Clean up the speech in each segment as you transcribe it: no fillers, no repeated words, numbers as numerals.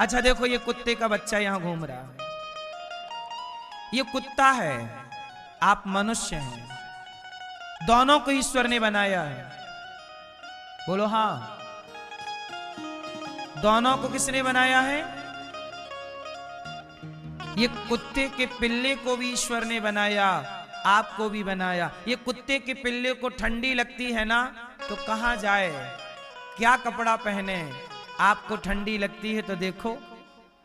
अच्छा देखो, ये कुत्ते का बच्चा यहां घूम रहा है। ये कुत्ता है, आप मनुष्य हैं। दोनों को ईश्वर ने बनाया है। बोलो हां। दोनों को किसने बनाया है? ये कुत्ते के पिल्ले को भी ईश्वर ने बनाया, आपको भी बनाया। ये कुत्ते के पिल्ले को ठंडी लगती है ना, तो कहां जाए, क्या कपड़ा पहने? आपको ठंडी लगती है तो देखो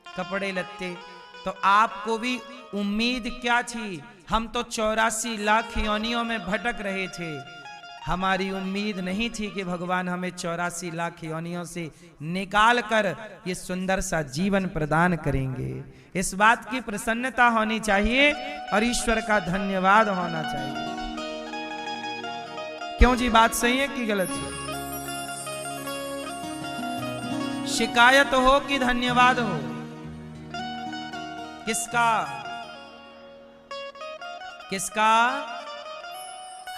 कपड़े लत्ते। तो आपको भी उम्मीद क्या थी? हम तो 84 लाख योनियों में भटक रहे थे। हमारी उम्मीद नहीं थी कि भगवान हमें 84 लाख योनियों से निकाल कर ये सुंदर सा जीवन प्रदान करेंगे। इस बात की प्रसन्नता होनी चाहिए और ईश्वर का धन्यवाद होना चाहिए। क्यों जी, बात सही है कि गलत है? शिकायत हो कि धन्यवाद हो? किसका? किसका?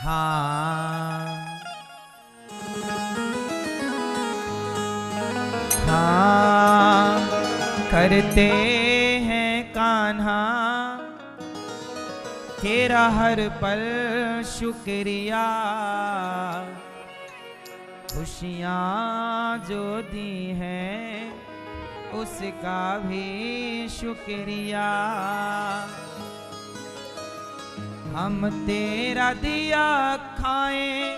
हाँ हाँ, करते हैं कान्हा तेरा हर पल शुक्रिया, खुशियाँ जो दी हैं उसका भी शुक्रिया। हम तेरा दिया खाएं,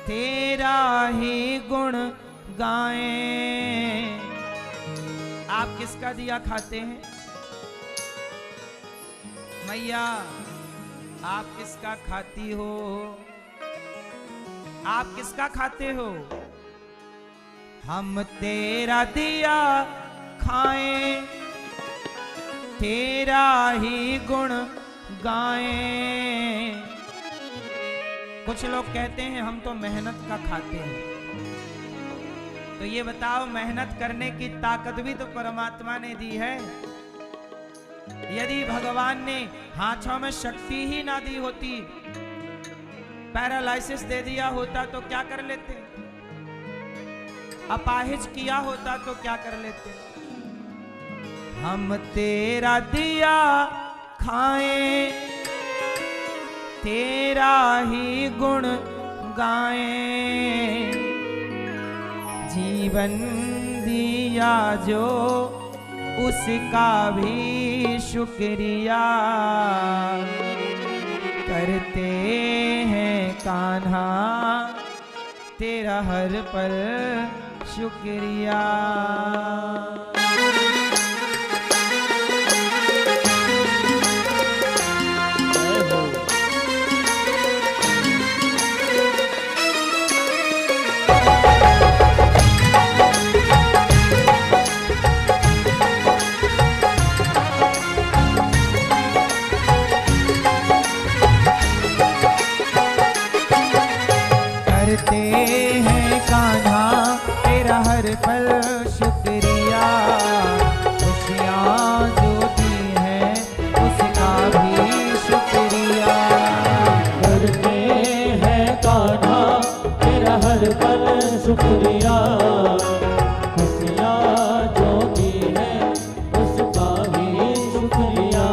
तेरा ही गुण गाएं। आप किसका दिया खाते हैं? मैया, आप किसका खाती हो? आप किसका खाते हो? हम तेरा दिया खाएं, तेरा ही गुण गाएं। कुछ लोग कहते हैं हम तो मेहनत का खाते हैं। तो ये बताओ, मेहनत करने की ताकत भी तो परमात्मा ने दी है। यदि भगवान ने हाथों में शक्ति ही ना दी होती, पैरालाइसिस दे दिया होता तो क्या कर लेते? अपाहिज किया होता तो क्या कर लेते? हम तेरा दिया खाएं, तेरा ही गुण गाएं। जीवन दिया जो उसका भी शुक्रिया, करते हैं कान्हा तेरा हर पल शुक्रिया। करते हैं कान्हा तेरा हर पल शुक्रिया, खुशियाँ जो दी हैं उसका भी शुक्रिया। करते हैं कान्हा तेरा हर पल शुक्रिया, खुशियाँ जो दी हैं उसका भी शुक्रिया।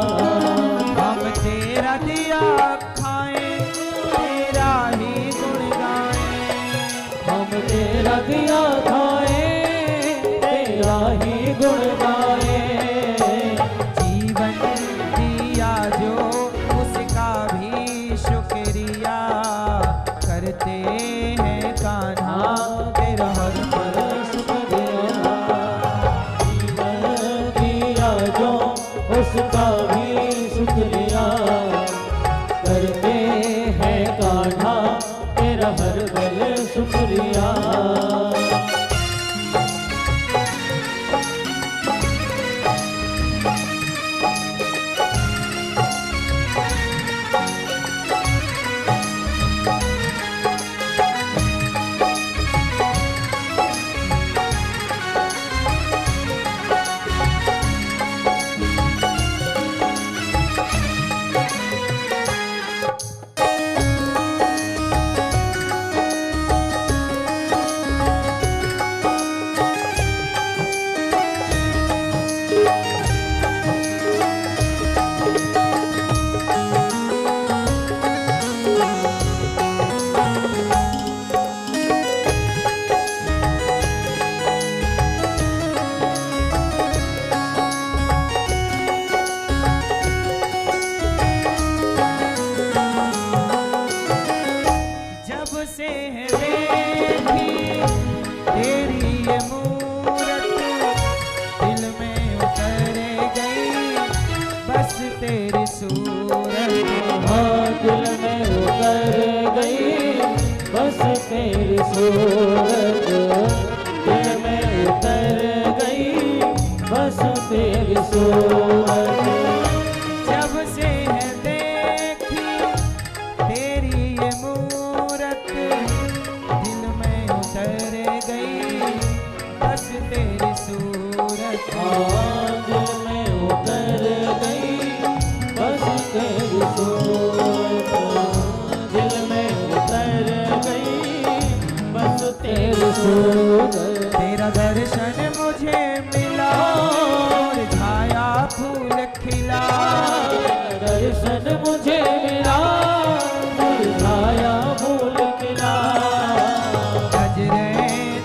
हम तेरा दिया खाएं, तेरा ही गुण गाएं। हम तेरा दिया खाएं, तेरा ही गुण गाएं। जीवन दिया जो उसका भी शुक्रिया, करते हैं कान्हा तेरा हर पल शुक्रिया। जीवन दिया जो उसका भी शुक्रिया, करते हैं कान्हा तेरा हर पल शुक्रिया। सूरत दिल में उतर गई बस तेरी सूरत। जब से है देखी तेरी ये मूरत दिल में उतर गई बस तेरी सूरत। दिल में उतर गई बस तेरी सूरत। दिल में उतर गई बस तेरी सूरत। तेरा दर्शन मुझे मिला मुरझाया फूल खिला। दर्शन मुझे मिला मुरझाया फूल खिला। गजरे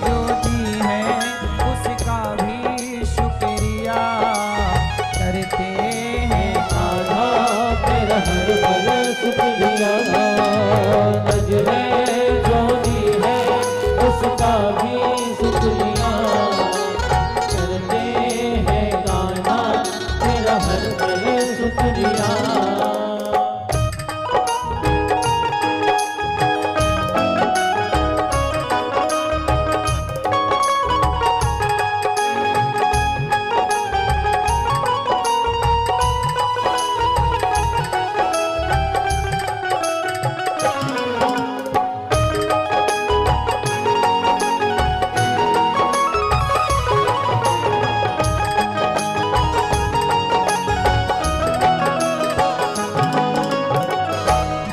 जो दी है उसका भी शुक्रिया करते हैं आधा तेरा हर पल शुक्रिया। नजरे जो दी है उसका भी शुक्रिया करते हैं गाना तेरा हर पल शुक्रिया।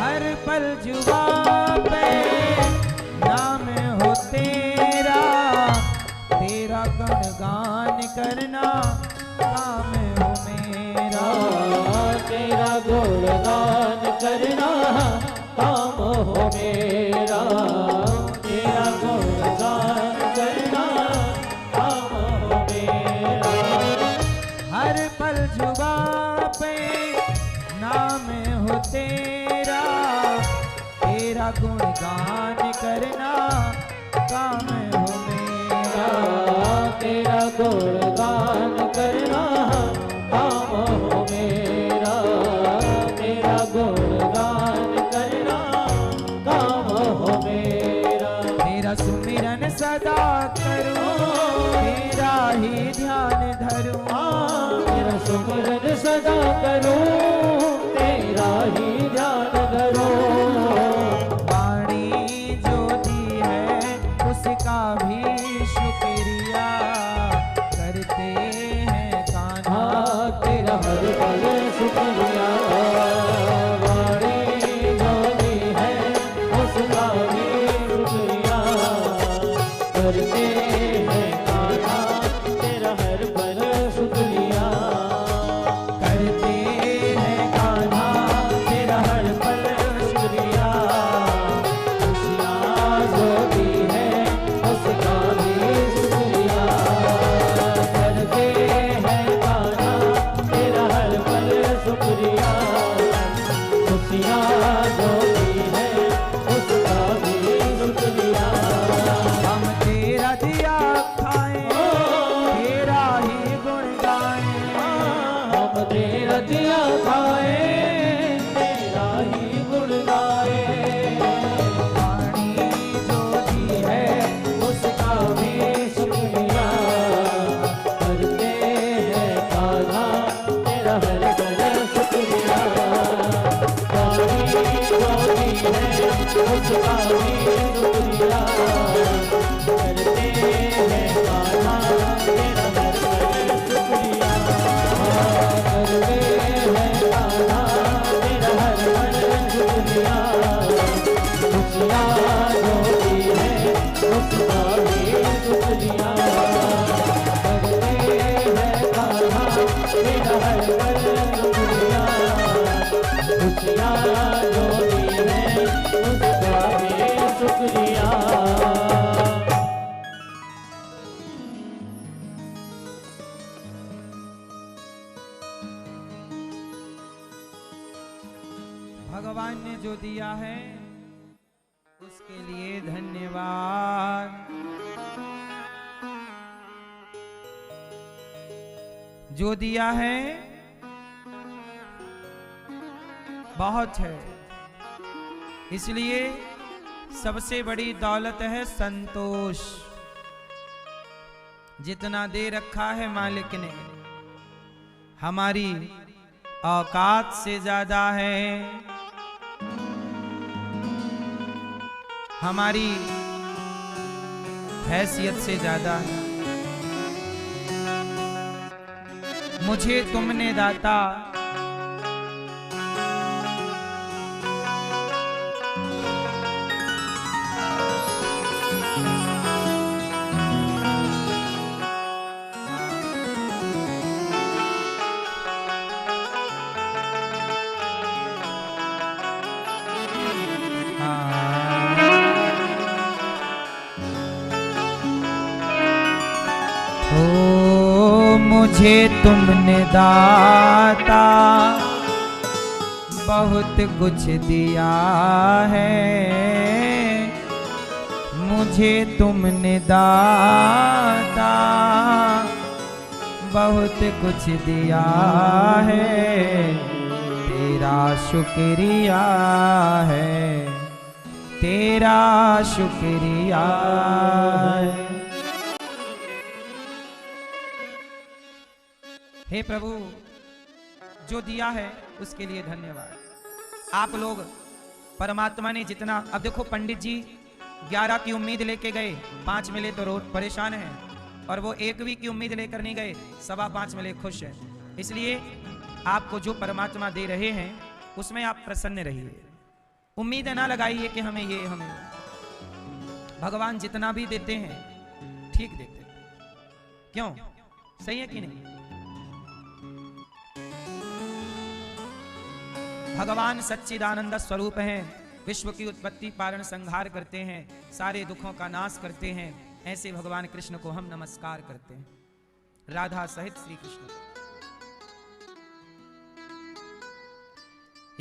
हर पल जुबां पे नाम हो तेरा तेरा गुणगान करना काम हो मेरा। तेरा गुणगान करना काम हो मेरा। तेरा गुणगान करना काम हो मेरा। हर पल जुबां पे नाम हो तेरा तेरा गुणगान करना काम हो मेरा। तेरा गुणगान करना काम हो मेरा। तेरा गुणगान करना काम हो मेरा। तेरा सुमिरन सदा करूं तेरा ही ध्यान धरूं। तेरा सुमिरन सदा करूं तेरा ही ध्यान धरूं। वाणी जो दी है उसका भी शुक्रिया करते हैं कान्हा तेरा हर पल शुक्रिया। वाणी जो दी है उसका भी शुक्रिया करते हैं कान्हा तेरा हर पल शुक्रिया। करते हैं कान्हा तेरा हर पल शुक्रिया। खुशियाँ जो दी है उसका भी शुक्रिया करते हैं कान्हा तेरा हर पल शुक्रिया। खुशियाँ जो दी है उसका भी शुक्रिया। हम तेरा दिया खाएं तेरा ही गुण गाएं। हम तेरा दिया खाए तेरा ही गुण गाए। वाणी जो दी है उसका भी शुक्रिया करते हैं कान्हा तेरा हर पल शुक्रिया। वाणी जो दी है उसका भी शुक्रिया करते हैं कान्हा तेरा हर पल शुक्रिया। करते हैं कान्हा तेरा हर पल शुक्रिया। खुशियाँ जो दी है उसका भी शुक्रिया करते हैं कान्हा तेरा हर पल शुक्रिया। खुशियाँ जो दी है उसका भी शुक्रिया। भगवान ने जो दिया है उसके लिए धन्यवाद। जो दिया है बहुत है, इसलिए सबसे बड़ी दौलत है संतोष। जितना दे रखा है मालिक ने, हमारी औकात से ज्यादा है, हमारी हैसियत से ज्यादा है। मुझे तुमने दाता मुझे तुमने दाता बहुत कुछ दिया है, मुझे तुमने दाता बहुत कुछ दिया है, तेरा शुक्रिया है, तेरा शुक्रिया है। हे प्रभु, जो दिया है उसके लिए धन्यवाद। आप लोग परमात्मा ने जितना, अब देखो पंडित जी 11 की उम्मीद लेके गए, 5 मिले तो रोज परेशान है, और वो 1वीं की उम्मीद लेकर नहीं गए, 5.25 मिले खुश है। इसलिए आपको जो परमात्मा दे रहे हैं उसमें आप प्रसन्न रहिए, उम्मीद ना लगाइए कि हमें ये, हमें। भगवान जितना भी देते हैं ठीक देते हैं। क्यों? सही है कि नहीं? भगवान सच्चिदानंद स्वरूप हैं, विश्व की उत्पत्ति पालन संहार करते हैं, सारे दुखों का नाश करते हैं। ऐसे भगवान कृष्ण को हम नमस्कार करते हैं, राधा सहित श्री कृष्ण।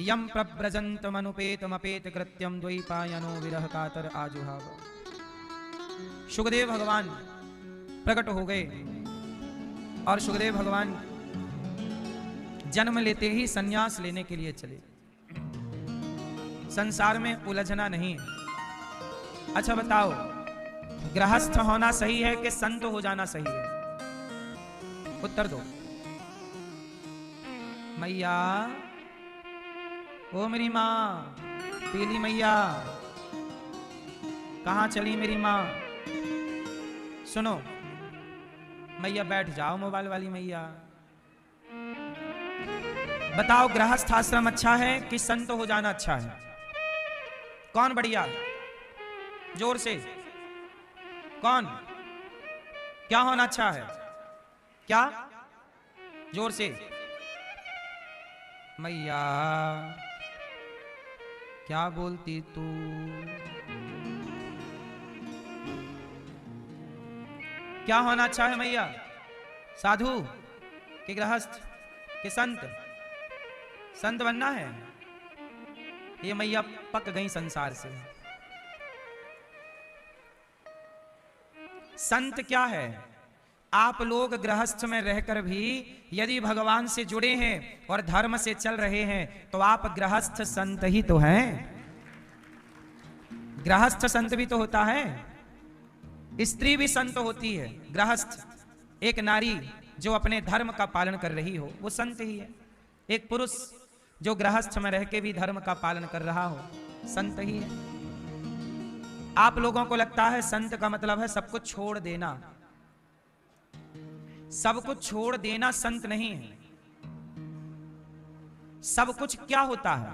यम प्रव्रजन्तमनुपेतमपेत कृत्यम द्वैपायनो विरह कातर आजुहाव। सुखदेव भगवान प्रकट हो गए और सुखदेव भगवान जन्म लेते ही सन्यास लेने के लिए चले। संसार में उलझना नहीं है। अच्छा बताओ, गृहस्थ होना सही है कि संत हो जाना सही है? उत्तर दो। मैया, ओ मेरी माँ, पीली मैया, कहाँ चली मेरी माँ? सुनो मैया, बैठ जाओ मोबाइल वाली मैया। बताओ, गृहस्थ आश्रम अच्छा है कि संत हो जाना अच्छा है? कौन बढ़िया? जोर से कौन? क्या होना अच्छा है? क्या? जोर से। मैया क्या बोलती तू? क्या होना अच्छा है मैया? साधु कि गृहस्थ कि संत? संत बनना है। ये मैया पक गई संसार से। संत क्या है? आप लोग गृहस्थ में रहकर भी यदि भगवान से जुड़े हैं और धर्म से चल रहे हैं तो आप गृहस्थ संत ही तो हैं। गृहस्थ संत भी तो होता है, स्त्री भी संत होती है। गृहस्थ एक नारी जो अपने धर्म का पालन कर रही हो वो संत ही है। एक पुरुष जो गृहस्थ में रह के भी धर्म का पालन कर रहा हो संत ही है। आप लोगों को लगता है संत का मतलब है सब कुछ छोड़ देना। सब कुछ छोड़ देना संत नहीं है। सब कुछ क्या होता है?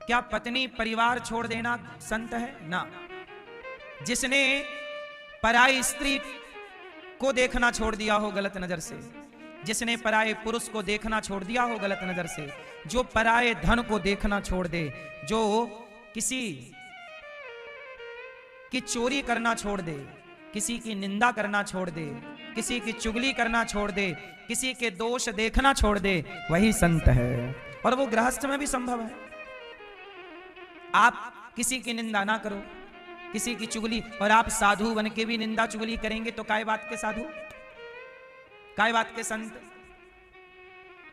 क्या पत्नी परिवार छोड़ देना संत है? ना। जिसने पराई स्त्री को देखना छोड़ दिया हो गलत नजर से, जिसने पराये पुरुष को देखना छोड़ दिया हो गलत नजर से, जो पराये धन को देखना छोड़ दे, जो किसी की चोरी करना छोड़ दे, किसी की निंदा करना छोड़ दे, किसी की चुगली करना छोड़ दे, किसी के दोष देखना छोड़ दे, वही संत है। और वो गृहस्थ में भी संभव है। आप किसी की निंदा ना करो, किसी की चुगली, और आप साधु बन के भी निंदा चुगली करेंगे तो काय बात के साधु, काय बात के संत?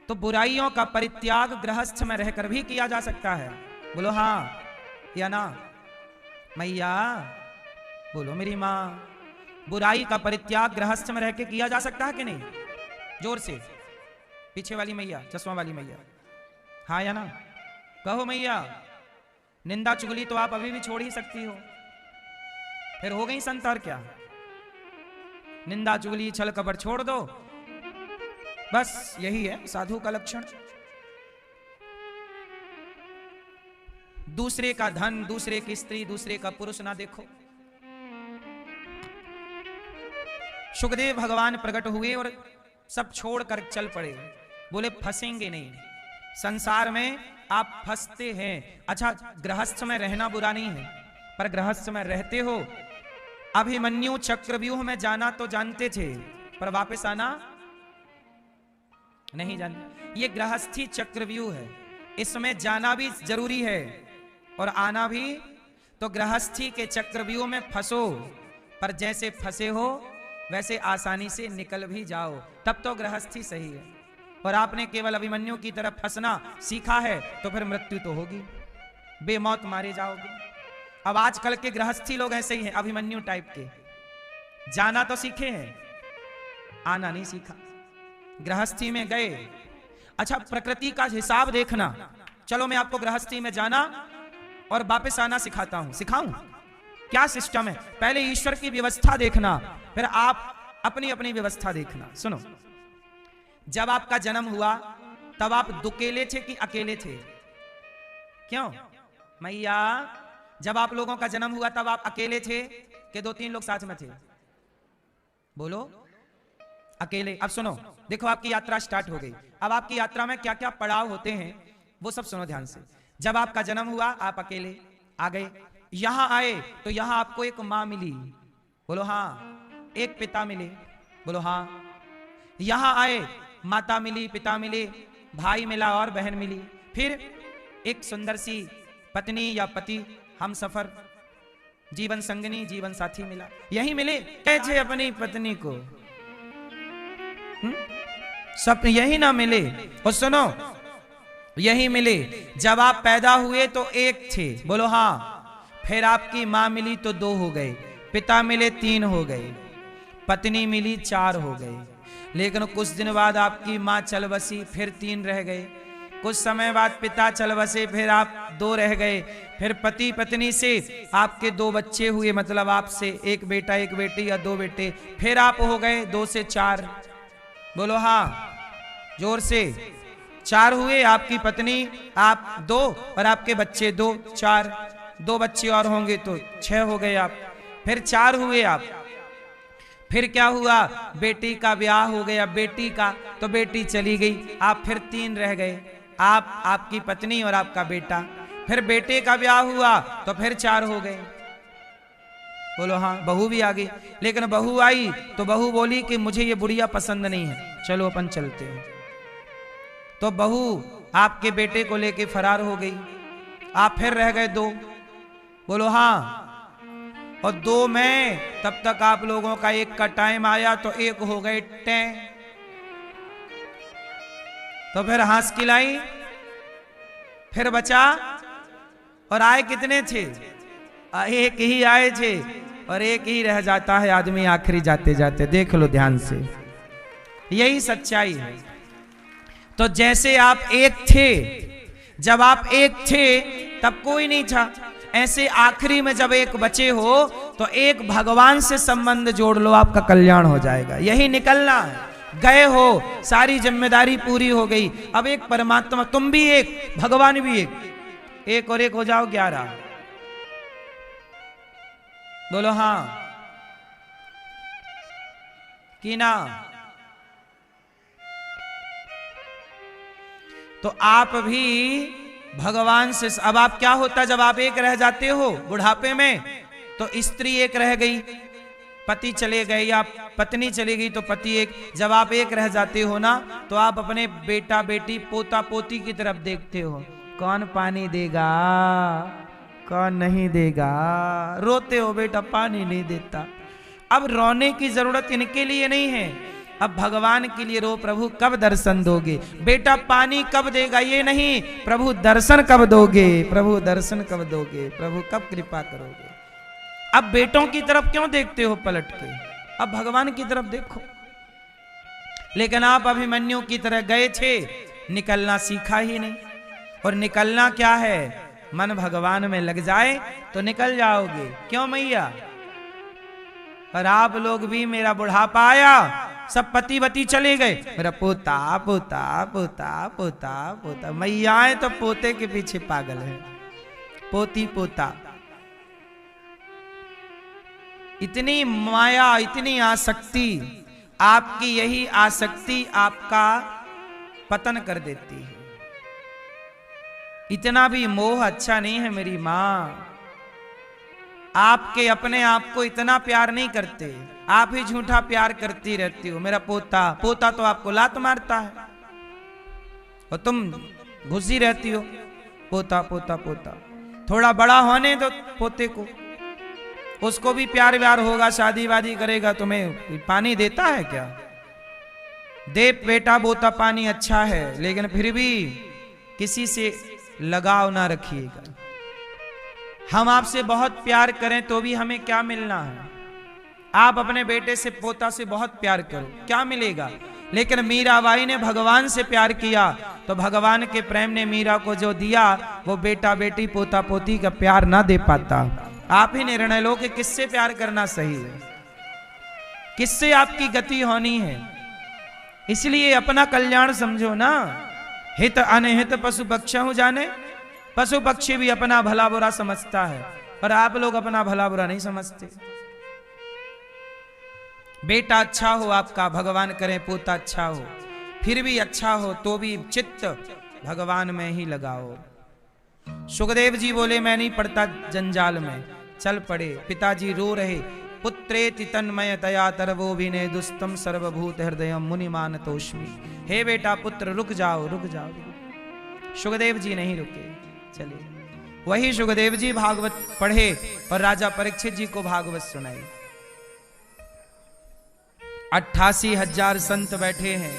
तो बुराइयों का परित्याग गृहस्थ में रहकर भी किया जा सकता है। बोलो हाँ या ना? मैया बोलो मेरी माँ, बुराई का परित्याग गृहस्थ में रह के किया जा सकता है कि नहीं? जोर से, पीछे वाली मैया, चश्मा वाली मैया, हाँ या ना? कहो मैया। निंदा चुगली तो आप अभी भी छोड़ ही सकती हो, फिर हो गई संत और क्या? निंदा चुगली छल कपट छोड़ दो, बस यही है साधु का लक्षण। दूसरे का धन, दूसरे की स्त्री, दूसरे का पुरुष ना देखो। सुखदेव भगवान प्रकट हुए और सब छोड़कर चल पड़े, बोले फंसेंगे नहीं, संसार में आप फंसते हैं। अच्छा, गृहस्थ में रहना बुरा नहीं है, पर गृहस्थ में रहते हो। अभिमन्यु चक्रव्यूह में जाना तो जानते थे, पर वापस आना नहीं जानते। ये गृहस्थी चक्रव्यूह है, इसमें जाना भी जरूरी है और आना भी। तो गृहस्थी के चक्रव्यूह में फंसो, पर जैसे फंसे हो वैसे आसानी से निकल भी जाओ, तब तो गृहस्थी सही है। और आपने केवल अभिमन्यु की तरफ फंसना सीखा है तो फिर मृत्यु तो होगी, बेमौत मारे जाओगे। अब आजकल के गृहस्थी लोग ऐसे ही हैं, अभिमन्यु टाइप के। जाना तो सीखे हैं, आना नहीं सीखा। गृहस्थी में गए, अच्छा प्रकृति का हिसाब देखना। चलो मैं आपको गृहस्थी में जाना और वापस आना सिखाता हूं, सिखाऊं क्या सिस्टम है। पहले ईश्वर की व्यवस्था देखना, फिर आप अपनी अपनी व्यवस्था देखना। सुनो, जब आपका जन्म हुआ तब आप दुकेले थे कि अकेले थे? क्यों मैया, जब आप लोगों का जन्म हुआ तब आप अकेले थे कि 2-3 लोग साथ में थे? बोलो, अकेले। अब सुनो, देखो आपकी यात्रा स्टार्ट हो गई। अब आपकी यात्रा में क्या क्या पड़ाव होते हैं वो सब सुनो ध्यान से। जब आपका जन्म हुआ आप अकेले आ गए, यहां आए तो यहां आपको एक मां मिली, बोलो हाँ। एक पिता मिले, बोलो हाँ। यहां आए माता मिली, पिता मिले, भाई मिला और बहन मिली। फिर एक सुंदर सी पत्नी या पति, हम सफर, जीवन संगनी, जीवन साथी मिला। यही मिले कैसे अपनी पत्नी को, सब यही ना मिले। और सुनो, यही मिले जब आप पैदा हुए तो एक थे, बोलो हाँ। फिर आपकी मां मिली तो 2 हो गए, पिता मिले 3 हो गए, पत्नी मिली 4 हो गए। लेकिन कुछ दिन बाद आपकी मां चल बसी, फिर 3 रह गए। कुछ समय बाद पिता चल बसे, फिर आप 2 रह गए। फिर पति पत्नी से आपके 2 बच्चे हुए, मतलब आपसे एक बेटा एक बेटी या 2 बेटे। फिर आप हो गए 2 से 4, बोलो हाँ जोर से। 4 हुए, आपकी पत्नी, आप 2 और आपके बच्चे 2, 4। 2 बच्चे और होंगे तो 6 हो गए आप। फिर 4 हुए आप। फिर क्या हुआ, बेटी का ब्याह हो गया, बेटी का, तो बेटी चली गई, आप फिर 3 रह गए, आप, आपकी पत्नी और आपका बेटा। फिर बेटे का ब्याह हुआ तो फिर 4 हो गए, बोलो हाँ। बहू भी आ गई, लेकिन बहू आई तो बहू बोली कि मुझे ये बुढ़िया पसंद नहीं है, चलो अपन चलते हैं। तो बहू आपके बेटे को लेके फरार हो गई, आप फिर रह गए 2, बोलो हाँ। और 2 में तब तक आप लोगों का एक का टाइम आया तो 1 हो गए टें। तो फिर हंस खिलाई, फिर बचा, और आए कितने थे? 1 ही आए थे और 1 ही रह जाता है आदमी आखिरी जाते जाते। देख लो ध्यान से, यही सच्चाई है। तो जैसे आप 1 थे, जब आप 1 थे तब कोई नहीं था, ऐसे आखिरी में जब 1 बचे हो तो एक भगवान से संबंध जोड़ लो, आपका कल्याण हो जाएगा। यही निकलना है। गए हो, सारी जिम्मेदारी पूरी हो गई, अब एक परमात्मा, तुम भी एक, भगवान भी एक, 1 और 1 हो जाओ 11, बोलो हाँ कि ना। तो आप भी भगवान से, अब आप क्या होता जब आप 1 रह जाते हो बुढ़ापे में, तो स्त्री 1 रह गई, पति चले गए, या पत्नी चली गई तो पति 1। जब आप 1 रह जाते हो ना, तो आप अपने बेटा बेटी पोता पोती की तरफ देखते हो, कौन पानी देगा कौन नहीं देगा। रोते हो बेटा पानी नहीं देता। अब रोने की जरूरत इनके लिए नहीं है, अब भगवान के लिए रो, प्रभु कब दर्शन दोगे, बेटा पानी कब देगा ये नहीं, प्रभु दर्शन कब दोगे, प्रभु दर्शन कब दोगे, प्रभु कब कृपा करोगे। अब बेटों की तरफ क्यों देखते हो पलट के, अब भगवान की तरफ देखो। लेकिन आप अभिमन्यु की तरह गए थे, निकलना सीखा ही नहीं। और निकलना क्या है, मन भगवान में लग जाए तो निकल जाओगे। क्यों मैया? और आप लोग भी, मेरा बुढ़ापा आया, सब पति वती चले गए, मेरा पोता पोता पोता पोता पोता। मैयाएं तो पोते के पीछे पागल है, पोती पोता। इतनी माया, इतनी आसक्ति, आपकी यही आसक्ति आपका पतन कर देती है। इतना भी मोह अच्छा नहीं है मेरी मां। आपके अपने आप को इतना प्यार नहीं करते, आप ही झूठा प्यार करती रहती हो। मेरा पोता पोता तो आपको लात मारता है और तुम घुसी रहती हो, पोता पोता पोता। थोड़ा बड़ा होने दो पोते को, उसको भी प्यार व्यार होगा, शादी वादी करेगा। तुम्हें पानी देता है क्या? दे बेटा बोता पानी अच्छा है, लेकिन फिर भी किसी से लगाव ना रखिएगा। हम आपसे बहुत प्यार करें तो भी हमें क्या मिलना है? आप अपने बेटे से, पोता से बहुत प्यार करो, क्या मिलेगा? लेकिन मीराबाई ने भगवान से प्यार किया तो भगवान के प्रेम ने मीरा को जो दिया वो बेटा बेटी पोता पोती का प्यार ना दे पाता। आप ही निर्णय लो कि किससे प्यार करना सही है, किससे आपकी गति होनी है। इसलिए अपना कल्याण समझो ना। हित अनहित पशु पक्षी जाने, पशु पक्षी भी अपना भला बुरा समझता है, पर आप लोग अपना भला बुरा नहीं समझते। बेटा अच्छा हो आपका, भगवान करे पोता अच्छा हो, फिर भी अच्छा हो तो भी चित्त भगवान में ही लगाओ। सुखदेव जी बोले मैं नहीं पड़ता जंजाल में, चल पड़े। पिताजी रो रहे, पुत्रेति तन्मय तया तरवो विने दुस्तम सर्वभूत हृदय मुनिमान तोष्मी। हे बेटा पुत्र रुक जाओ रुक जाओ। सुखदेव जी नहीं रुके, चले। वही सुखदेव जी भागवत पढ़े और राजा परीक्षित जी को भागवत सुनाई। 88,000 संत बैठे हैं।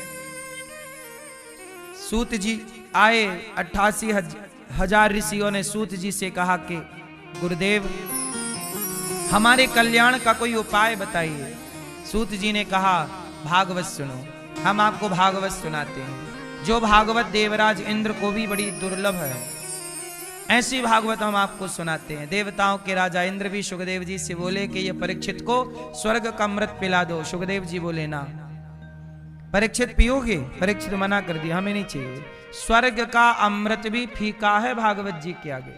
सूत जी आए, 88,000 ऋषियों ने सूत जी से कहा कि गुरुदेव हमारे कल्याण का कोई उपाय बताइए। सूत जी ने कहा भागवत सुनो, हम आपको भागवत सुनाते हैं। जो भागवत देवराज इंद्र को भी बड़ी दुर्लभ है, ऐसी भागवत हम आपको सुनाते हैं। देवताओं के राजा इंद्र भी सुखदेव जी से बोले कि ये परीक्षित को स्वर्ग का अमृत पिला दो। सुखदेव जी बोले ना, परीक्षित पियोगे? परीक्षित मना कर दिया, हमें नहीं चाहिए। स्वर्ग का अमृत भी फीका है भागवत जी के आगे।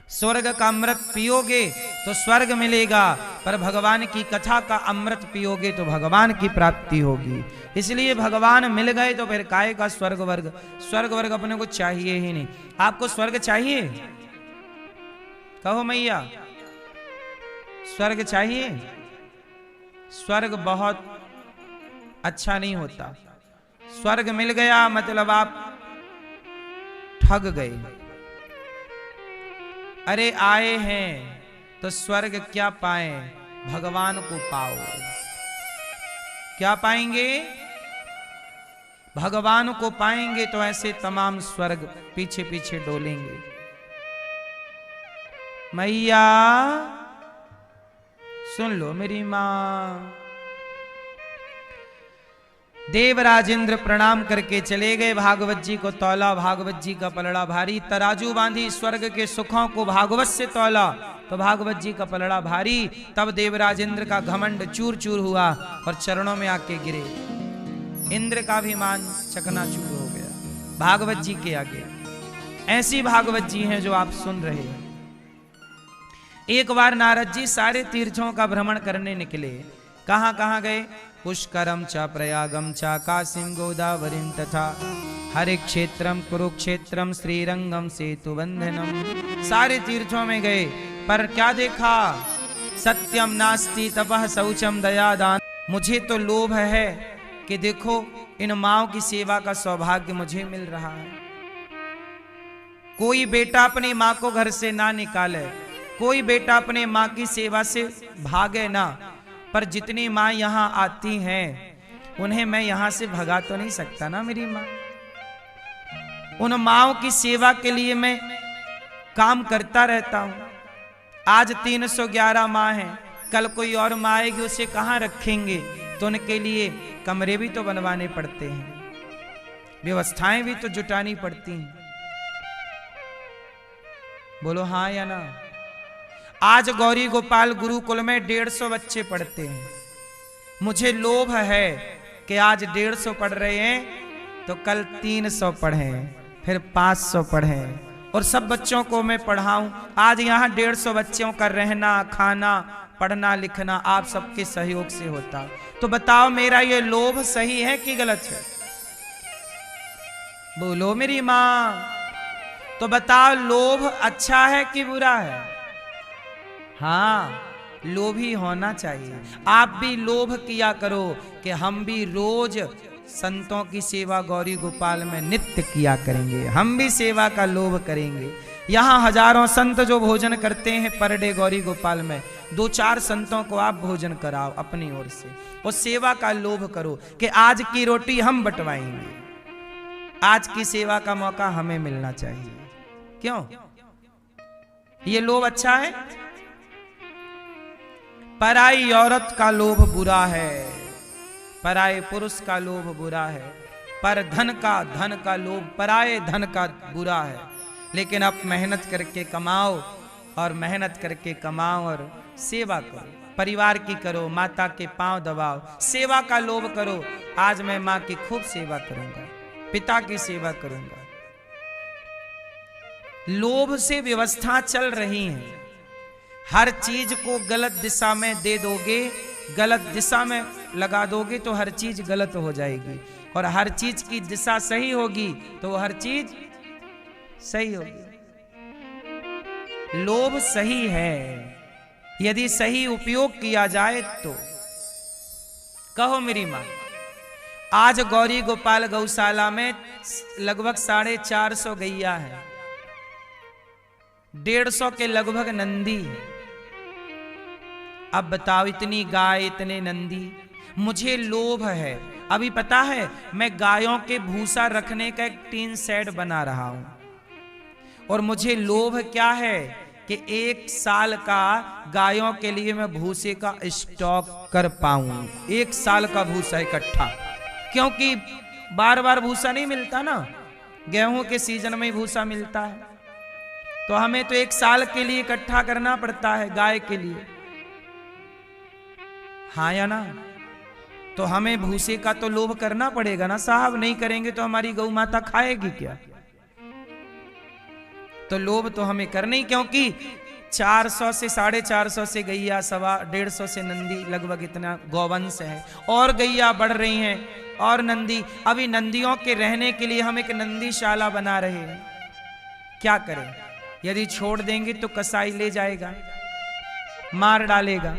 स्वर्ग का अमृत पियोगे तो स्वर्ग मिलेगा, पर भगवान की कथा का अमृत पियोगे तो भगवान की प्राप्ति होगी। इसलिए भगवान मिल गए तो फिर काहे का स्वर्ग वर्ग। स्वर्ग वर्ग अपने को चाहिए ही नहीं। आपको स्वर्ग चाहिए? कहो मैया, स्वर्ग चाहिए? स्वर्ग बहुत अच्छा नहीं होता। स्वर्ग मिल गया मतलब आप ठग गए। अरे आए हैं तो स्वर्ग क्या पाए, भगवान को पाओ। क्या पाएंगे? भगवान को पाएंगे तो ऐसे तमाम स्वर्ग पीछे पीछे डोलेंगे। मैया सुन लो मेरी मां। देवराज इंद्र प्रणाम करके चले गए, भागवत जी को तौला। भागवत जी का पलड़ा भारी, तराजू बांधी स्वर्ग के सुखों को भागवत से तौला तो भागवत जी का पलड़ा भारी। तब देवराज इंद्र का घमंड चूर चूर हुआ और चरणों में आके गिरे। इंद्र का भी मान चकनाचूर हो गया भागवत जी के आगे। ऐसी भागवत जी हैं जो आप सुन रहे हैं। एक बार नारद जी सारे तीर्थों का भ्रमण करने निकले। कहां कहां गए? पुष्करम च प्रयागम च काशीम गोदावरीम तथा हरे क्षेत्रम कुरुक्षेत्रम श्रीरंगम सेतुबंधनम। सारे तीर्थों में गए, पर क्या देखा? सत्यम नास्ति तपः शौचम दया दान। मुझे तो लोभ है कि देखो इन माओ की सेवा का सौभाग्य मुझे मिल रहा है। कोई बेटा अपनी माँ को घर से ना निकाले, कोई बेटा अपने माँ की सेवा से भागे ना, पर जितनी माँ यहाँ आती हैं उन्हें मैं यहाँ से भगा तो नहीं सकता ना। मेरी माँ, उन माँओं की सेवा के लिए मैं काम करता रहता हूँ। आज 311 माँ हैं, कल कोई और माँ आएगी, उसे कहाँ रखेंगे? तो उनके लिए कमरे भी तो बनवाने पड़ते हैं, व्यवस्थाएं भी तो जुटानी पड़ती हैं। बोलो हाँ या ना? आज गौरी गोपाल गुरुकुल में 150 बच्चे पढ़ते हैं। मुझे लोभ है कि आज 150 पढ़ रहे हैं तो कल 300 पढ़ें, फिर 500 पढ़ें, और सब बच्चों को मैं पढ़ाऊं। आज यहाँ 150 बच्चों का रहना, खाना, पढ़ना, लिखना आप सबके सहयोग से होता। तो बताओ मेरा ये लोभ सही है कि गलत है? बोलो मेरी माँ। तो बताओ लोभ अच्छा है कि बुरा है? हाँ, लोभी होना चाहिए। आप भी लोभ किया करो कि हम भी रोज संतों की सेवा गौरी गोपाल में नित्य किया करेंगे, हम भी सेवा का लोभ करेंगे। यहाँ हजारों संत जो भोजन करते हैं पर डे गौरी गोपाल में, 2-4 संतों को आप भोजन कराओ अपनी ओर से, और सेवा का लोभ करो कि आज की रोटी हम बंटवाएंगे, आज की सेवा का मौका हमें मिलना चाहिए। क्यों? ये लोभ अच्छा है? पराई औरत का लोभ बुरा है, पराए पुरुष का लोभ बुरा है, पर धन का लोभ पराए धन का बुरा है। लेकिन आप मेहनत करके कमाओ, और मेहनत करके कमाओ और सेवा करो, परिवार की करो, माता के पांव दबाओ, सेवा का लोभ करो। आज मैं माँ की खूब सेवा करूंगा, पिता की सेवा करूंगा। लोभ से व्यवस्था चल रही है। हर चीज को गलत दिशा में दे दोगे, गलत दिशा में लगा दोगे तो हर चीज गलत हो जाएगी, और हर चीज की दिशा सही होगी तो हर चीज सही होगी। लोभ सही है यदि सही उपयोग किया जाए तो। कहो मेरी मां। आज गौरी गोपाल गौशाला में लगभग 450 गैया है, 150 के लगभग नंदी है। अब बताओ, इतनी गाय, इतने नंदी, मुझे लोभ है। अभी पता है मैं गायों के भूसा रखने का एक टीन शेड बना रहा हूं, और मुझे लोभ क्या है कि 1 साल का गायों के लिए मैं भूसे का स्टॉक कर पाऊं, 1 साल का भूसा इकट्ठा, क्योंकि बार बार भूसा नहीं मिलता ना, गेहूं के सीजन में ही भूसा मिलता है, तो हमें तो 1 साल के लिए इकट्ठा करना पड़ता है गाय के लिए। हाँ या ना? तो हमें भूसे का तो लोभ करना पड़ेगा ना साहब, नहीं करेंगे तो हमारी गौ माता खाएगी क्या? तो लोभ तो हमें करना ही, क्योंकि 400 से 450 से गैया, 125 से नंदी, लगभग इतना गौवंश है, और गैया बढ़ रही हैं और नंदी। अभी नंदियों के रहने के लिए हम एक नंदीशाला बना रहे हैं। क्या करें? यदि छोड़ देंगे तो कसाई ले जाएगा, मार डालेगा,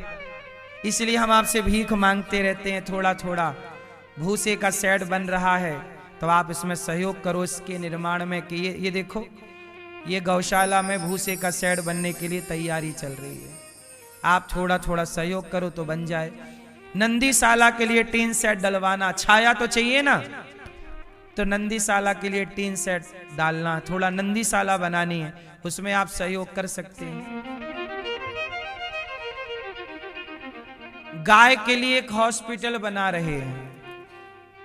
इसलिए हम आपसे भीख मांगते रहते हैं। थोड़ा थोड़ा भूसे का शेड बन रहा है, तो आप इसमें सहयोग करो इसके निर्माण में। कि ये देखो, ये गौशाला में भूसे का शेड बनने के लिए तैयारी चल रही है। आप थोड़ा थोड़ा सहयोग करो तो बन जाए। नंदीशाला के लिए टीन सेट डलवाना, छाया तो चाहिए ना, तो नंदीशाला के लिए टीन सेट डालना, थोड़ा नंदीशाला बनानी है, उसमें आप सहयोग कर सकते हैं। गाय के लिए एक हॉस्पिटल बना रहे हैं।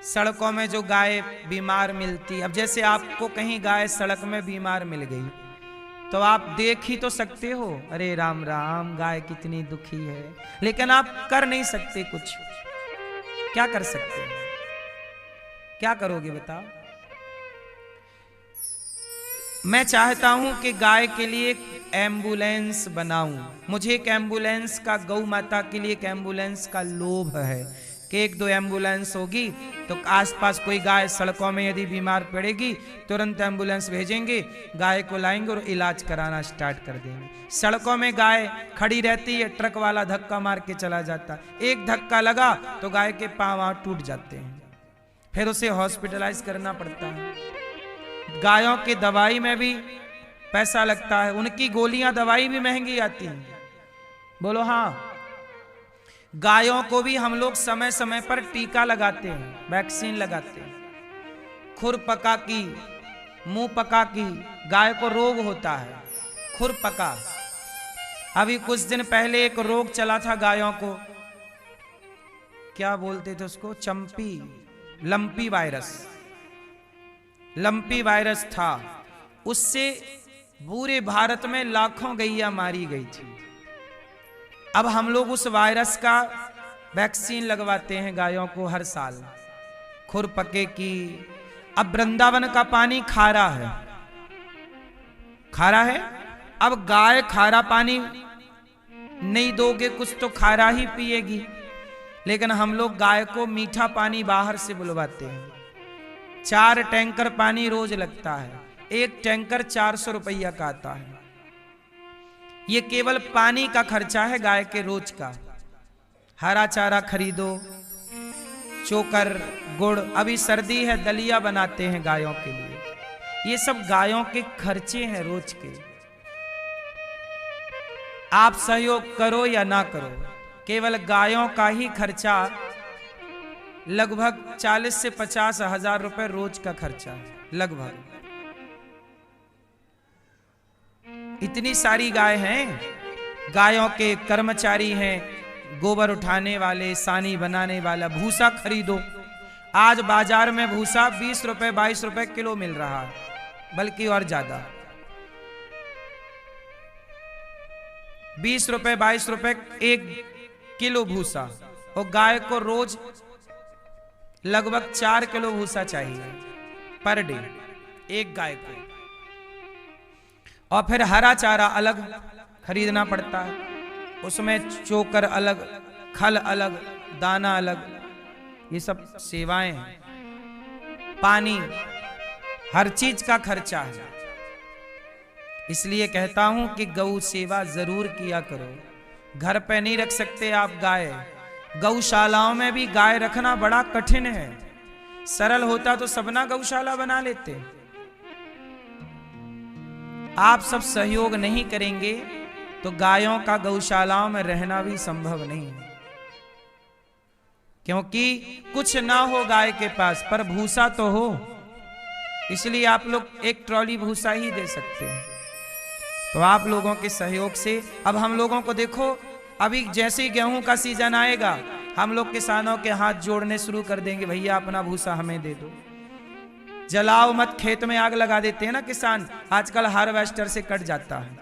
सड़कों में जो गाय बीमार मिलती, अब जैसे आपको कहीं गाय सड़क में बीमार मिल गई तो आप देख ही तो सकते हो, अरे राम राम गाय कितनी दुखी है, लेकिन आप कर नहीं सकते कुछ। क्या कर सकते हैं? क्या करोगे बताओ? मैं चाहता हूं कि गाय के लिए एक एम्बुलेंस बनाऊं। मुझे एक एम्बुलेंस का, गौ माता के लिए एक एम्बुलेंस का लोभ है कि 1-2 एम्बुलेंस होगी तो आसपास कोई गाय सड़कों में यदि बीमार पड़ेगी तुरंत एम्बुलेंस भेजेंगे, गाय को लाएंगे और इलाज कराना स्टार्ट कर देंगे। सड़कों में गाय खड़ी रहती है, ट्रक वाला धक्का मार के चला जाता, एक धक्का लगा तो गाय के पांव टूट जाते हैं, फिर उसे हॉस्पिटलाइज करना पड़ता है। गायों की दवाई में भी पैसा लगता है, उनकी गोलियां दवाई भी महंगी आती हैं। बोलो हाँ। गायों को भी हम लोग समय समय पर टीका लगाते हैं, वैक्सीन लगाते हैं। खुरपका की, मुंह पका की गाय को रोग होता है, खुरपका। अभी कुछ दिन पहले एक रोग चला था गायों को, क्या बोलते थे उसको, लंपी वायरस। लंपी वायरस था, उससे पूरे भारत में लाखों गैया मारी गई थी। अब हम लोग उस वायरस का वैक्सीन लगवाते हैं गायों को हर साल, खुरपके की। अब वृंदावन का पानी खारा है, खारा है। अब गाय खारा पानी नहीं दोगे कुछ तो खारा ही पिएगी, लेकिन हम लोग गाय को मीठा पानी बाहर से बुलवाते हैं। 4 टैंकर पानी रोज लगता है, एक टैंकर 400 रुपया का आता है। ये केवल पानी का खर्चा है गाय के रोज का। हरा चारा खरीदो, चोकर, गुड़, अभी सर्दी है दलिया बनाते हैं गायों के लिए। ये सब गायों के खर्चे हैं रोज के। आप सहयोग करो या ना करो, केवल गायों का ही खर्चा लगभग 40 से 50 हजार रुपए रोज का खर्चा है, लगभग। इतनी सारी गाय हैं, गायों के कर्मचारी हैं, गोबर उठाने वाले, सानी बनाने वाला। भूसा खरीदो, आज बाजार में भूसा 20 रुपए 22 रुपए किलो मिल रहा है, बल्कि और ज्यादा। 20 रुपए 22 रुपए 1 किलो भूसा, और गाय को रोज लगभग 4 किलो भूसा चाहिए पर डे एक गाय को। और फिर हरा चारा अलग खरीदना पड़ता है, उसमें चोकर अलग, खल अलग, दाना अलग, ये सब सेवाएं हैं। पानी, हर चीज का खर्चा है। इसलिए कहता हूं कि गौ सेवा जरूर किया करो। घर पे नहीं रख सकते आप गाय, गौशालाओं में भी गाय रखना बड़ा कठिन है। सरल होता तो सबना गौशाला बना लेते। आप सब सहयोग नहीं करेंगे तो गायों का गौशालाओं में रहना भी संभव नहीं है, क्योंकि कुछ ना हो गाय के पास पर भूसा तो हो। इसलिए आप लोग एक ट्रॉली भूसा ही दे सकते हैं। तो आप लोगों के सहयोग से अब हम लोगों को देखो, अभी जैसे ही गेहूं का सीजन आएगा हम लोग किसानों के हाथ जोड़ने शुरू कर देंगे, भैया अपना भूसा हमें दे दो। जलाओ मत, खेत में आग लगा देते हैं ना किसान। आजकल हार्वेस्टर से कट जाता है,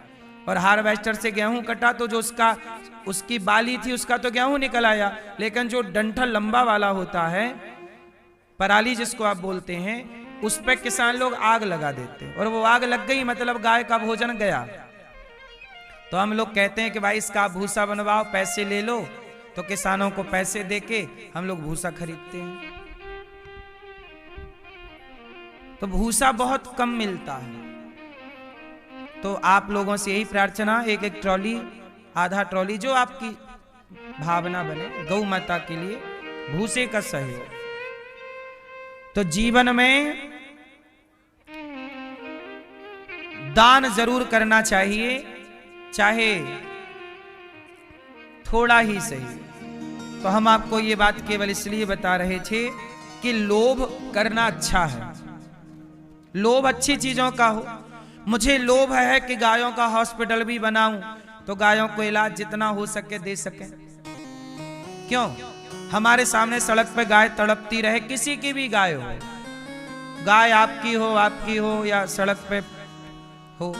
और हार्वेस्टर से गेहूं कटा तो जो उसकी बाली थी उसका तो गेहूं निकल आया, लेकिन जो डंठल लंबा वाला होता है, पराली जिसको आप बोलते हैं, उस पे किसान लोग आग लगा देते हैं, और वो आग लग गई मतलब गाय का भोजन गया। तो हम लोग कहते हैं कि भाई इसका भूसा बनवाओ, पैसे ले लो। तो किसानों को पैसे देके हम लोग भूसा खरीदते हैं। तो भूसा बहुत कम मिलता है। तो आप लोगों से यही प्रार्थना, एक एक ट्रॉली, आधा ट्रॉली, जो आपकी भावना बने, गौ माता के लिए भूसे का सहयोग। तो जीवन में दान जरूर करना चाहिए, चाहे थोड़ा ही सही। तो हम आपको ये बात केवल इसलिए बता रहे थे कि लोभ करना अच्छा है, लोभ अच्छी चीजों का हो। मुझे लोभ है कि गायों का हॉस्पिटल भी बनाऊं, तो गायों को इलाज जितना हो सके दे सके। क्यों? हमारे सामने सड़क पे गाय तड़पती रहे, किसी की भी गाय हो, गाय आपकी हो या सड़क पे हो,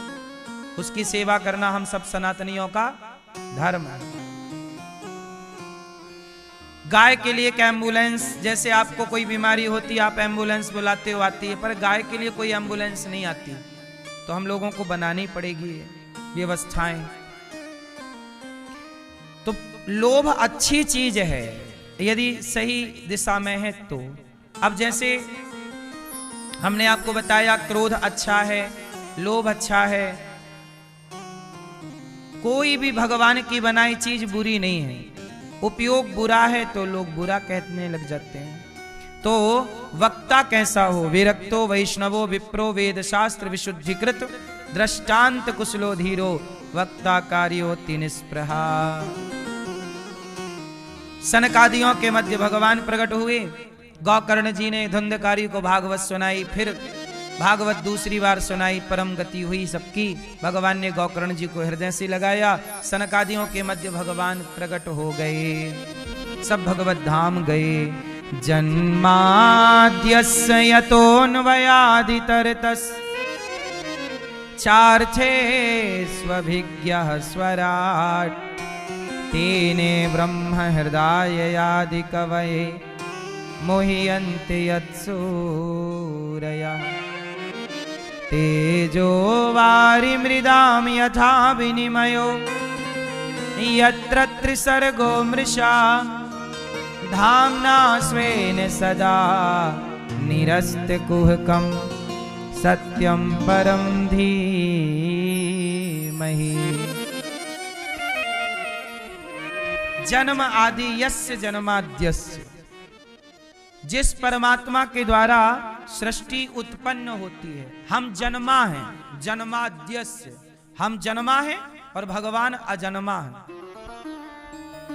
उसकी सेवा करना हम सब सनातनियों का धर्म है। गाय के लिए एक एम्बुलेंस, जैसे आपको कोई बीमारी होती आप एम्बुलेंस बुलाते हो, आती है, पर गाय के लिए कोई एम्बुलेंस नहीं आती। तो हम लोगों को बनानी पड़ेगी व्यवस्थाएं। तो लोभ अच्छी चीज है यदि सही दिशा में है तो। अब जैसे हमने आपको बताया, क्रोध अच्छा है, लोभ अच्छा है। कोई भी भगवान की बनाई चीज बुरी नहीं है। उपयोग बुरा है तो लोग बुरा कहने लग जाते हैं। तो वक्ता कैसा हो? विरक्तो वैष्णवो विप्रो वेद शास्त्र विशुद्धिकृत दृष्टांत कुशलो धीरो वक्ता कार्योति निष्प्रहा। सनकादियों के मध्य भगवान प्रकट हुए, गौकर्ण जी ने धुंधकारी को भागवत सुनाई, फिर भागवत दूसरी बार सुनाई, परम गति हुई सबकी। भगवान ने गोकर्ण जी को हृदय से लगाया, सनकादियों के मध्य भगवान प्रकट हो गए, सब भगवत धाम गए। जन्माद्यस्य यतोऽन्वयादितरतस् चार्थे स्वभिज्ञः स्वराट् तेने ब्रह्म हृदयादि कवये मोह्यन्ते यत्सूरयः तेजो वारिमृदां यथा विनिमयो यत्र त्रिसर्गो मृषा धाम्ना स्वेन सदा निरस्तकुहकं सत्यं परं धीमहि। जन्म आदि यस्य जन्माद्यस्य, जिस परमात्मा के द्वारा सृष्टि उत्पन्न होती है। हम जन्मा हैं, जन्माद्यस्य, हम जन्मा हैं और भगवान अजन्मा है।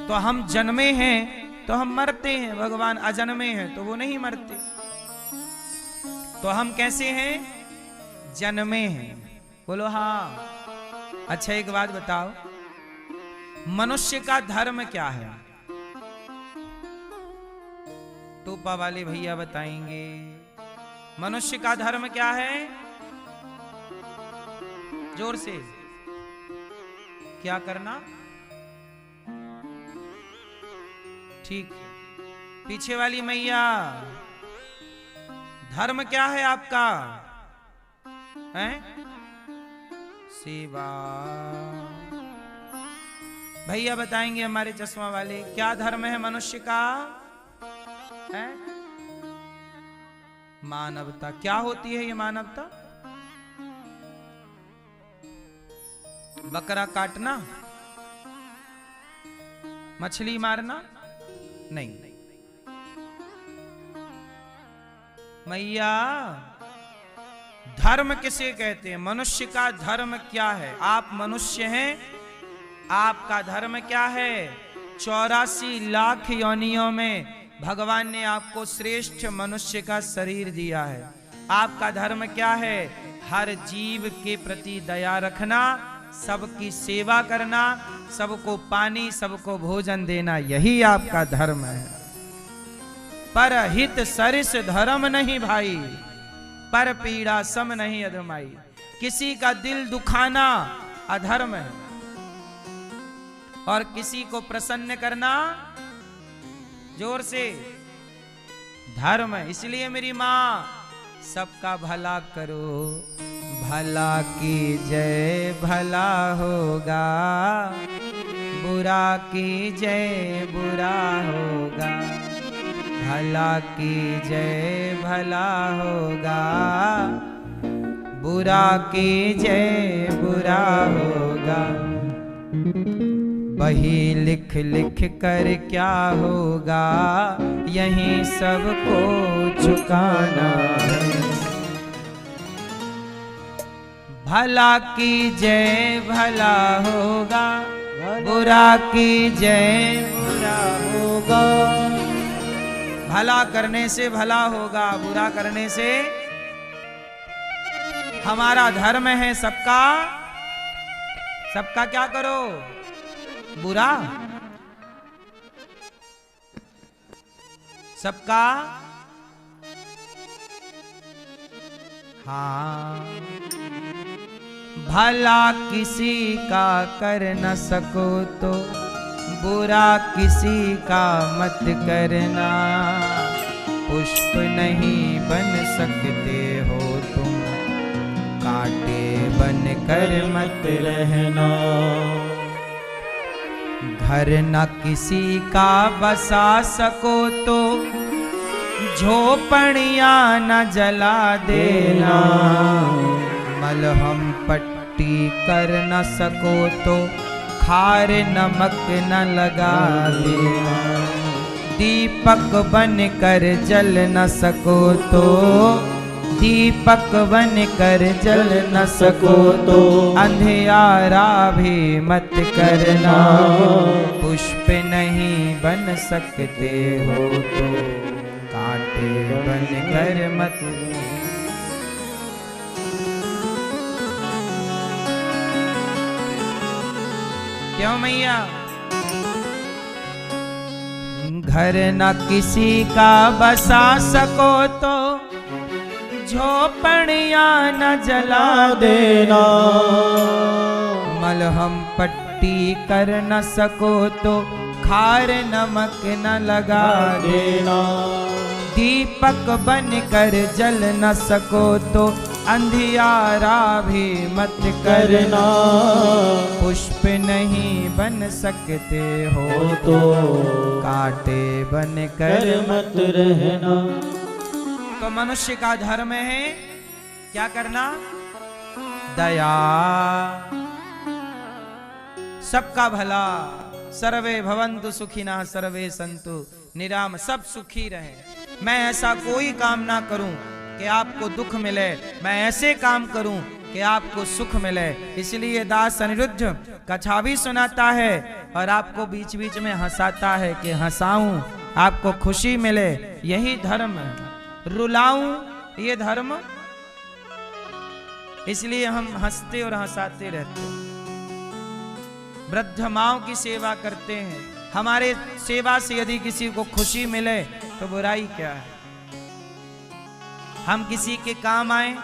तो हम जन्मे हैं तो हम मरते हैं, भगवान अजन्मे हैं तो वो नहीं मरते। तो हम कैसे हैं? जन्मे हैं। बोलो हाँ। अच्छा एक बात बताओ, मनुष्य का धर्म क्या है? टोपा वाले भैया बताएंगे। मनुष्य का धर्म क्या है? जोर से क्या करना? ठीक है। पीछे वाली मैया, धर्म क्या है आपका? हैं? सेवा। भैया बताएंगे हमारे चश्मा वाले, क्या धर्म है मनुष्य का? है? मानवता। क्या होती है ये मानवता? बकरा काटना, मछली मारना नहीं। मैया, धर्म किसे कहते हैं? मनुष्य का धर्म क्या है? आप मनुष्य हैं, आपका धर्म क्या है? 84 लाख योनियों में भगवान ने आपको श्रेष्ठ मनुष्य का शरीर दिया है। आपका धर्म क्या है? हर जीव के प्रति दया रखना, सबकी सेवा करना, सबको पानी, सबको भोजन देना, यही आपका धर्म है। पर हित सरिस धर्म नहीं भाई, पर पीड़ा सम नहीं अधमाई। किसी का दिल दुखाना अधर्म है और किसी को प्रसन्न करना, जोर से, धर्म है। इसलिए मेरी माँ, सबका भला करो, भला की जय भला होगा, बुरा की जय बुरा होगा। भला की जय भला होगा, बुरा की जय बुरा होगा। वही लिख लिख कर क्या होगा, यहीं सबको चुकाना है। भला की जय भला होगा, बुरा की जय बुरा होगा। भला करने से भला होगा, बुरा करने से। हमारा धर्म है सबका, सबका क्या करो? बुरा। सबका हाँ। भला किसी का कर न सको तो बुरा किसी का मत करना। पुष्प नहीं बन सकते हो तुम, कांटे बन कर मत रहना। घर न किसी का बसा सको तो झोपड़ियां न जला देना। मलहम पट्टी कर न सको तो खार नमक न लगा देना। दीपक बन कर जल न सको तो, दीपक बन कर जल न सको तो अंधियारा भी मत करना। पुष्प नहीं बन सकते हो तो कांटे बन कर मत। क्यों मैया? घर न किसी का बसा सको तो झोपड़ियां न जला देना, मलहम पट्टी कर न सको तो खार नमक न लगा देना, दीपक बन कर जल न सको तो अंधियारा भी मत करना, पुष्प नहीं बन सकते हो तो कांटे बन कर मत रहना। तो मनुष्य का धर्म है क्या करना? दया, सबका भला। सर्वे भवन्तु सुखिनः सर्वे सन्तु निरामयाः, सब सुखी रहे। मैं ऐसा कोई काम ना करूं कि आपको दुख मिले, मैं ऐसे काम करूं कि आपको सुख मिले। इसलिए दास अनिरुद्ध कथा भी सुनाता है और आपको बीच बीच में हंसाता है कि हंसाऊं, आपको खुशी मिले, यही धर्म है। रुलाऊं, ये धर्म। इसलिए हम हंसते और हंसाते रहते हैं। वृद्ध माओं की सेवा करते हैं। हमारे सेवा से यदि किसी को खुशी मिले तो बुराई क्या है? हम किसी के काम आए,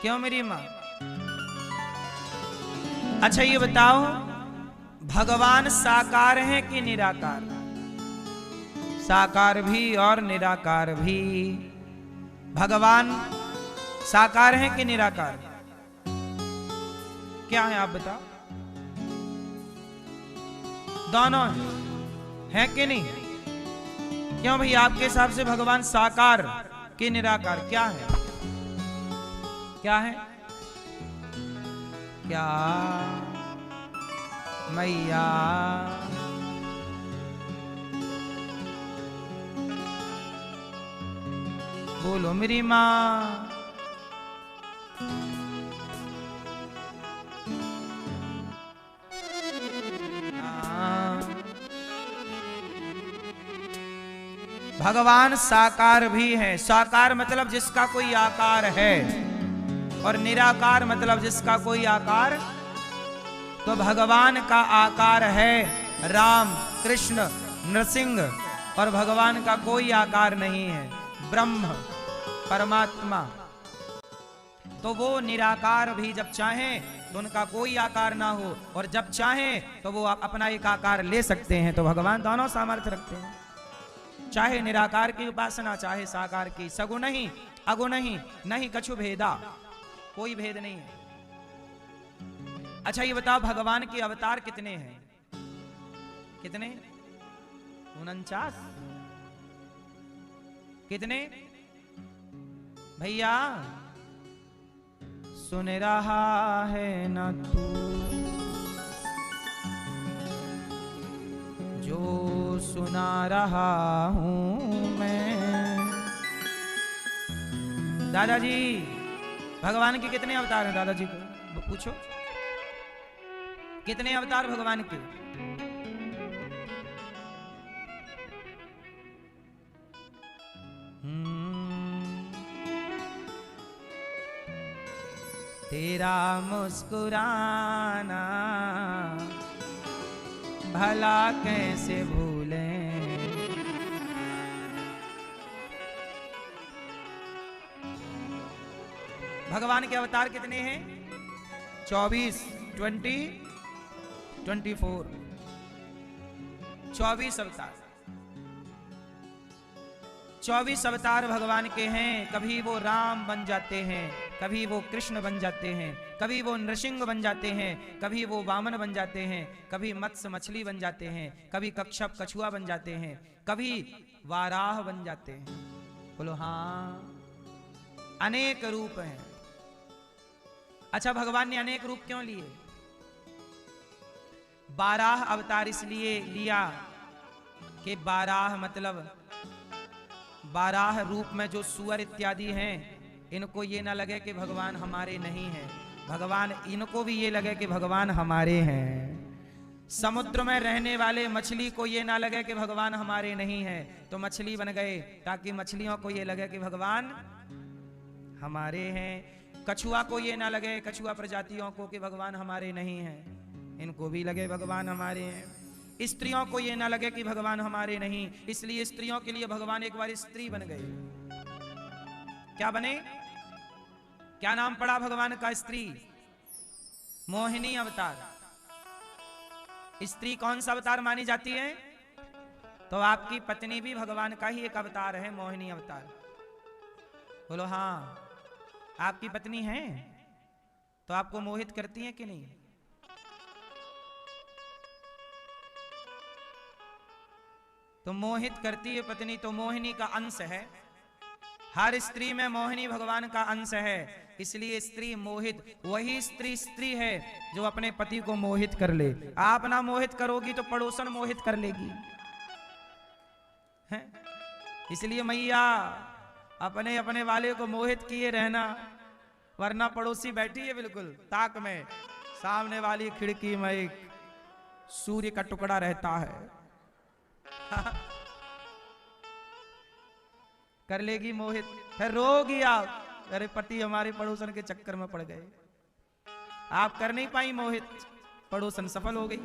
क्यों मेरी मां? अच्छा ये बताओ, भगवान साकार है कि निराकार? साकार भी और निराकार भी। भगवान साकार है कि निराकार? क्या है आप बताओ? दोनों है कि नहीं? क्यों भाई, आपके हिसाब से भगवान साकार कि निराकार? क्या है? क्या है? क्या मैया? बोलो मेरी मां। भगवान साकार भी है। साकार मतलब जिसका कोई आकार है, और निराकार मतलब जिसका कोई आकार। तो भगवान का आकार है राम, कृष्ण, नरसिंह, और भगवान का कोई आकार नहीं है, ब्रह्म, परमात्मा। तो वो निराकार भी जब चाहें तो उनका कोई आकार ना हो, और जब चाहें तो वो अपना एक आकार ले सकते हैं। तो भगवान दोनों सामर्थ्य रखते हैं, चाहे निराकार की उपासना चाहे साकार की। सगुण नहीं, अगुण नहीं, नहीं कछु भेदा, कोई भेद नहीं है। अच्छा ये बताओ, भगवान के अवतार कितने हैं? कितने? 49। कितने भैया? सुन रहा है ना तू जो सुना रहा हूं मैं। दादाजी, भगवान के कितने अवतार हैं? दादाजी को पूछो, कितने अवतार भगवान के? तेरा मुस्कुराना भला कैसे भूलें। भगवान के अवतार कितने हैं? 24, 24 अवतार। 24 अवतार भगवान के हैं। कभी वो राम बन जाते हैं, कभी वो कृष्ण बन जाते हैं, कभी वो नृसिंह बन जाते हैं, कभी वो वामन बन जाते हैं, कभी मत्स्य मछली बन जाते हैं, कभी कच्छप कछुआ बन जाते हैं, कभी वाराह बन जाते हैं। बोलो हाँ, अनेक रूप हैं। अच्छा, भगवान ने अनेक रूप क्यों लिए? 12 अवतार इसलिए लिया कि 12 मतलब 12 रूप में जो सुअर इत्यादि हैं, इनको ये ना लगे कि भगवान हमारे नहीं हैं, भगवान इनको भी ये लगे कि भगवान हमारे हैं। समुद्र में रहने वाले मछली को ये ना लगे कि भगवान हमारे नहीं हैं, तो मछली बन गए ताकि मछलियों को ये लगे कि भगवान हमारे हैं। कछुआ को ये ना लगे, कछुआ प्रजातियों को, कि भगवान हमारे नहीं हैं, इनको भी लगे भगवान हमारे हैं। स्त्रियों को ये ना लगे कि भगवान हमारे नहीं, इसलिए स्त्रियों के लिए भगवान एक बार स्त्री बन गए। क्या बने? क्या नाम पड़ा भगवान का? स्त्री, मोहिनी अवतार। स्त्री कौन सा अवतार मानी जाती है? तो आपकी पत्नी भी भगवान का ही एक अवतार है, मोहिनी अवतार। बोलो हाँ, आपकी पत्नी है तो आपको मोहित करती है कि नहीं? तो मोहित करती है पत्नी, तो मोहिनी का अंश है। हर स्त्री में मोहिनी भगवान का अंश है, इसलिए स्त्री मोहित। वही स्त्री है जो अपने पति को मोहित कर ले। आप ना मोहित करोगी तो पड़ोसन मोहित कर लेगी, है? इसलिए मैया अपने अपने वाले को मोहित किए रहना, वरना पड़ोसी बैठी है बिल्कुल ताक में, सामने वाली खिड़की में एक सूर्य का टुकड़ा रहता है। कर लेगी मोहित, फिर रोगी आप, अरे पति हमारे पड़ोसन के चक्कर में पड़ गए। आप कर नहीं पाई मोहित, पड़ोसन सफल हो गई।